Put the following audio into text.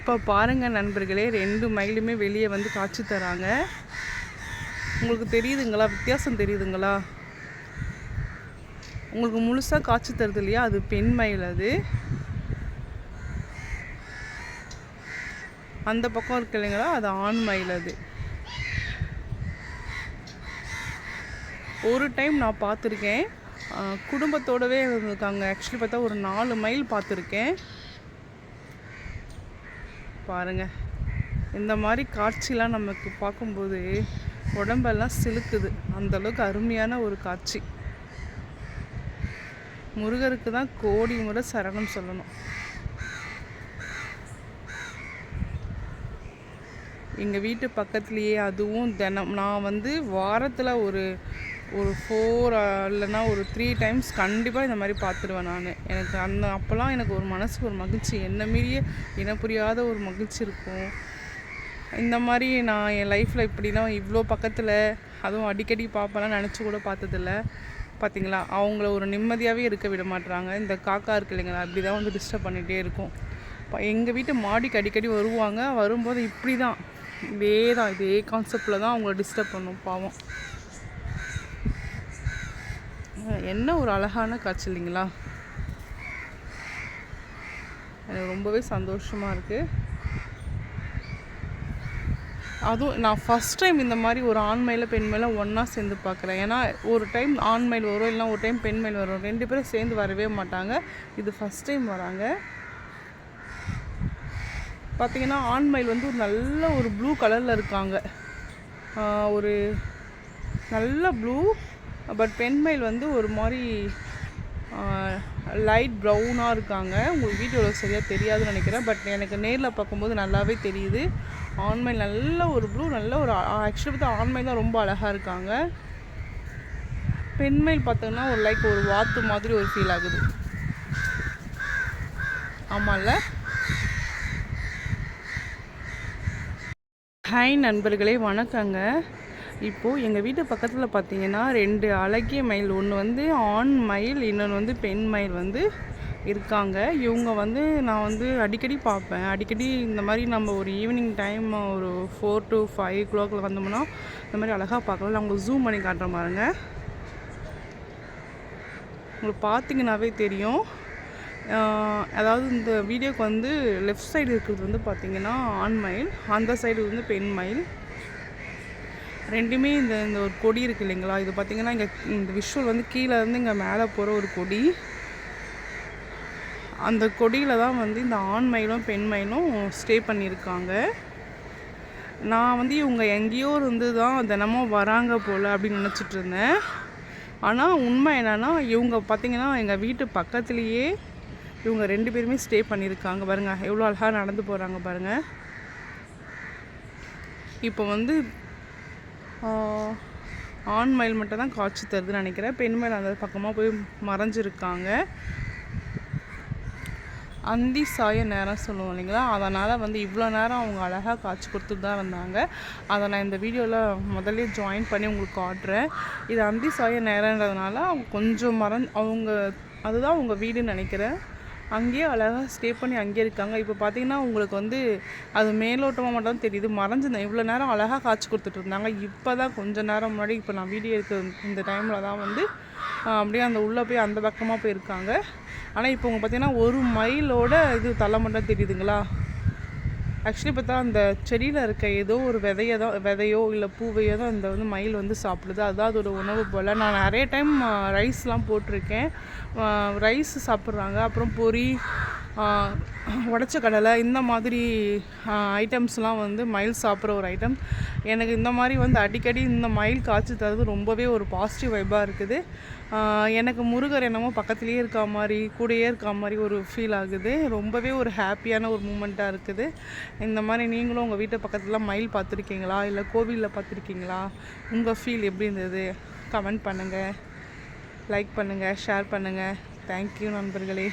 இப்போ பாருங்கள் நண்பர்களே, 2 மயிலுமே வெளியே வந்து காட்சி தராங்க. உங்களுக்கு தெரியுதுங்களா? வித்தியாசம் தெரியுதுங்களா? உங்களுக்கு முழுசாக காட்சி தருது இல்லையா? அது பெண் மயில். அது அந்த பக்கம் இருக்கு இல்லைங்களா? அது ஆண் மயில். அது ஒரு டைம் நான் பார்த்துருக்கேன். குடும்பத்தோடவே இருந்திருக்காங்க. ஆக்சுவலி பார்த்தா ஒரு 4 மைல் பார்த்துருக்கேன். பாருங்கள், இந்த மாதிரி காட்சிலாம் நமக்கு பார்க்கும்போது உடம்பெல்லாம் சிலுக்குது. அந்தளவுக்கு அருமையான ஒரு காட்சி. முருகருக்கு தான் கோடி முறை சரணம் சொல்லணும். எங்கள் வீட்டு பக்கத்துலேயே, அதுவும் தினம் நான் வந்து வாரத்தில் ஒரு 4 இல்லைன்னா ஒரு 3 டைம்ஸ் கண்டிப்பாக இந்த மாதிரி பார்த்துருவேன் நான். எனக்கு அப்போல்லாம் எனக்கு ஒரு மனசுக்கு ஒரு மகிழ்ச்சி, என்ன மீறிய இன புரியாத ஒரு மகிழ்ச்சி இருக்கும். இந்த மாதிரி நான் என் லைஃப்பில் இப்படிலாம் இவ்வளோ பக்கத்தில், அதுவும் அடிக்கடி பார்ப்பேலாம் நினச்சி கூட பார்த்ததில்ல. பார்த்திங்களா, அவங்கள ஒரு நிம்மதியாகவே இருக்க விட மாட்டுறாங்க. இந்த காக்கா இருக்கு இல்லைங்களா, அப்படி தான் வந்து டிஸ்டர்ப் பண்ணிகிட்டே இருக்கும். எங்கள் வீட்டு மாடிக்கு அடிக்கடி வருவாங்க. வரும்போது இப்படி தான், இதே கான்செப்டில் தான் அவங்கள டிஸ்டர்ப் பண்ணும். பாவம். என்ன ஒரு அழகான காட்சி இல்லைங்களா? எனக்கு ரொம்பவே சந்தோஷமாக இருக்குது. அதுவும் நான் ஃபஸ்ட் டைம் இந்த மாதிரி ஒரு ஆண் மயில பெண் மயில ஒன்றா சேர்ந்து பார்க்குறேன். ஏன்னா ஒரு டைம் ஆண் மயில் வரும், இல்லைனா ஒரு டைம் பெண் மயில் வரும். 2 பேரும் சேர்ந்து வரவே மாட்டாங்க. இது ஃபஸ்ட் டைம் வராங்க. பார்த்திங்கன்னா ஆண் மயில் வந்து ஒரு நல்ல ஒரு ப்ளூ கலரில் இருக்காங்க. ஒரு நல்ல ப்ளூ. பட் பெண் மயில் வந்து ஒரு மாதிரி லைட் ப்ரௌனாக இருக்காங்க. உங்களுக்கு வீடியோவில் சரியாக தெரியாதுன்னு நினைக்கிறேன். பட் எனக்கு நேரில் பார்க்கும்போது நல்லாவே தெரியுது. ஆண்மயில் நல்ல ஒரு ப்ளூ, நல்ல ஒரு ஆக்சுவலி பார்த்தா ஆண்மயில் தான் ரொம்ப அழகாக இருக்காங்க. பெண்மயில் பார்த்தோன்னா ஒரு லைக் ஒரு வாத்து மாதிரி ஒரு ஃபீல் ஆகுது. ஆமாம்ல. ஹாய் நண்பர்களே, வணக்கங்க. இப்போது எங்கள் வீட்டு பக்கத்தில் பார்த்தீங்கன்னா 2 அழகிய மயில், ஒன்று வந்து ஆண் மயில், இன்னொன்று வந்து பெண் மயில் வந்து இருக்காங்க. இவங்க வந்து நான் வந்து அடிக்கடி பார்ப்பேன். அடிக்கடி இந்த மாதிரி நம்ம ஒரு ஈவினிங் டைம் ஒரு 4 to 5 o'clock வந்தோம்னா இந்த மாதிரி அழகாக பார்க்கலாம். நான் உங்களுக்கு ஜூம் பண்ணி காட்டுறேன் பாருங்க. உங்களுக்கு பார்த்தீங்கன்னாவே தெரியும். அதாவது இந்த வீடியோக்கு வந்து லெஃப்ட் சைடு இருக்கிறது வந்து பார்த்திங்கன்னா ஆண் மயில், அந்த சைடு வந்து பெண் மயில். ரெண்டுமே இந்த ஒரு கொடி இருக்குது இல்லைங்களா, இது பார்த்திங்கன்னா இங்கே இந்த விஷுவல் வந்து கீழே இருந்து இங்கே மேலே போகிற ஒரு கொடி. அந்த கொடியில் தான் வந்து இந்த ஆண் மயிலும் பெண் மயிலும் ஸ்டே பண்ணியிருக்காங்க. நான் வந்து இவங்க எங்கேயோ இருந்து தான் தினமும் வராங்க போல் அப்படின்னு நினச்சிட்டு இருந்தேன். ஆனால் உண்மை என்னென்னா, இவங்க பார்த்திங்கன்னா எங்கள் வீட்டு பக்கத்துலேயே இவங்க 2 பேருமே ஸ்டே பண்ணியிருக்காங்க. பாருங்கள் எவ்வளோ அழகாக நடந்து போகிறாங்க பாருங்கள். இப்போ வந்து ஆண் மயில் மட்டும் தான் காட்சி தருதுன்னு நினைக்கிறேன். பெண் மயில் அந்த பக்கமாக போய் மறைஞ்சிருக்காங்க. அந்தி சாய நேரம் சொல்லுவோம் இல்லைங்களா, அதனால் வந்து இவ்வளோ நேரம் அவங்க அழகாக காட்சி கொடுத்துட்டு தான் இருந்தாங்க. அதை நான் இந்த வீடியோவில் முதல்ல ஜாயின் பண்ணி உங்களுக்கு காட்டுறேன். இது அந்தி சாய நேரன்றதுனால அவங்க கொஞ்சம் அவங்க அதுதான் அவங்க வீடுன்னு நினைக்கிறேன். அங்கேயே அழகாக ஸ்டே பண்ணி அங்கேயே இருக்காங்க. இப்போ பார்த்திங்கன்னா உங்களுக்கு வந்து அது மேலோட்டமாக மட்டும் தெரியுது. மறைஞ்சிருந்தேன் இவ்வளோ நேரம் அழகாக காட்சி கொடுத்துட்டு இருந்தாங்க. இப்போ தான் கொஞ்சம் நேரம் முன்னாடி, இப்போ நான் வீடியோ எடுக்கிற இந்த டைமில் தான் வந்து அப்படியே அந்த உள்ளே போய் அந்த பக்கமாக போயிருக்காங்க. ஆனால் இப்போ உங்க பார்த்திங்கன்னா ஒரு மயிலோட இது தலை மட்டும் தெரியுதுங்களா. ஆக்சுவலி பார்த்தா அந்த செடியில் இருக்க ஏதோ ஒரு விதையோ இல்லை பூவையோ தான் இந்த வந்து மயில் வந்து சாப்பிடுது. அதுதான் அதோட உணவு போல். நான் நிறைய டைம் ரைஸ்லாம் போட்டிருக்கேன். ரைஸ் சாப்பிட்றாங்க. அப்புறம் பொரி, உடச்ச கடலை, இந்த மாதிரி ஐட்டம்ஸ்லாம் வந்து மயில் சாப்பிட்ற ஒரு ஐட்டம். எனக்கு இந்த மாதிரி வந்து அடிக்கடி இந்த மயில் காட்சி தரது ரொம்பவே ஒரு பாசிட்டிவ் வைப்பாக இருக்குது. எனக்கு முருகர் என்னமோ பக்கத்துலேயே இருக்க மாதிரி, கூடயே இருக்க மாதிரி ஒரு ஃபீல் ஆகுது. ரொம்பவே ஒரு ஹாப்பியான ஒரு மூமெண்ட்டாக இருக்குது. இந்த மாதிரி நீங்களும் உங்கள் வீட்டு பக்கத்துலலாம் மயில் பார்த்துருக்கீங்களா, இல்லை கோவிலில் பார்த்துருக்கீங்களா? உங்கள் ஃபீல் எப்படி இருந்தது? கமெண்ட் பண்ணுங்கள், லைக் பண்ணுங்கள், ஷேர் பண்ணுங்கள். தேங்க்யூ நண்பர்களே.